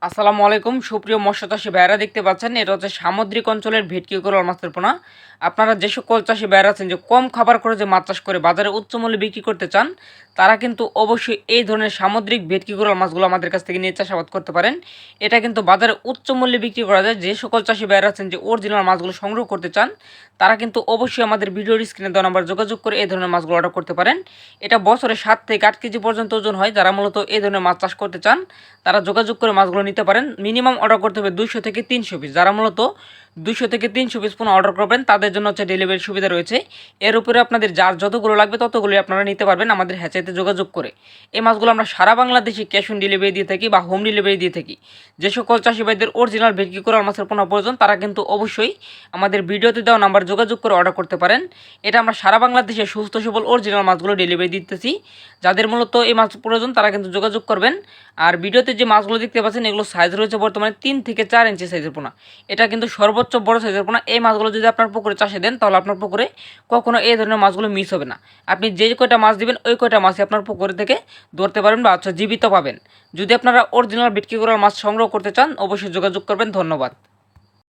আসসালামু আলাইকুম সুপ্রিয় মৎস্যচাষী ভাইয়েরা, দেখতে পাচ্ছেন এটা হচ্ছে সামুদ্রিক অঞ্চলের ভেটকি কোরাল মাছের পোনা। আপনারা যে সকল চাষি ভাইয়েরা আছেন যে কম খাবার করে যে মাছ চাষ করে বাজারে উচ্চ মূল্যে বিক্রি করতে চান, তারা কিন্তু অবশ্যই এই ধরনের সামুদ্রিক ভেটকি কোরাল মাছগুলো আমাদের কাছ থেকে নিয়ে চাষাবাদ করতে পারেন। এটা কিন্তু বাজারে উচ্চ মূল্যে বিক্রি করা যায়। যে সকল চাষি ভাইয়েরা আছেন যে অরিজিনাল মাছগুলো সংগ্রহ করতে চান, তারা কিন্তু অবশ্যই আমাদের ভিডিওর স্ক্রিনে দেওয়া নাম্বার যোগাযোগ করে এই ধরনের মাছগুলো অর্ডার করতে পারেন। এটা বছরে 7 থেকে 8 কেজি পর্যন্ত ওজন হয়। যারা মূলত এই ধরনের মাছ চাষ করতে চান, তারা যোগাযোগ করে মাছগুলো নিতে পারেন। মিনিমাম অর্ডার করতে হবে 200 থেকে 300 পিস। যারা মূলত 200 থেকে 300 পিস পোনা অর্ডার করবেন, তাদের জন্য হচ্ছে ডেলিভারি সুবিধা রয়েছে। এর উপরে আপনাদের যার যতগুলো লাগবে ততগুলোই আপনারা নিতে পারবেন আমাদের হ্যাচারিতে যোগাযোগ করে। এই মাছগুলো আমরা সারা বাংলাদেশে ক্যাশ অন ডেলিভারি দিয়ে থাকি বা হোম ডেলিভারি দিয়ে থাকি। যে সকল চাষি ভাইদের অরিজিনাল ভেটকি কোরাল মাছের পোনা প্রয়োজন, তারা কিন্তু অবশ্যই আমাদের ভিডিওতে দেওয়া নাম্বার যোগাযোগ করে অর্ডার করতে পারেন। এটা আমরা সারা বাংলাদেশে সুস্থ সবল অরিজিনাল মাছগুলো ডেলিভারি দিতেছি। যাদের মূলত এই মাছ প্রয়োজন, তারা কিন্তু যোগাযোগ করবেন। আর ভিডিওতে যে মাছগুলো দেখতে পাচ্ছেন, এগুলো সাইজ রয়েছে বর্তমানে 3 থেকে 4 ইঞ্চি সাইজের পোনা। এটা কিন্তু সর্বোচ্চ বড় সাইজের পোনা। এই মাছগুলো যদি আপনার পুকুরে চাষে দেন, তাহলে আপনার পুকুরে কখনো এই ধরনের মাছগুলো মিস হবে না। আপনি যে কয়টা মাছ দিবেন, ওই কয়টা মাছই আপনার পুকুরে থেকে ধরতে পারবেন বা জীবিত পাবেন। যদি আপনারা অরিজিনাল ভেটকি কোরাল মাছ সংগ্রহ করতে চান, অবশ্যই যোগাযোগ করবেন। ধন্যবাদ।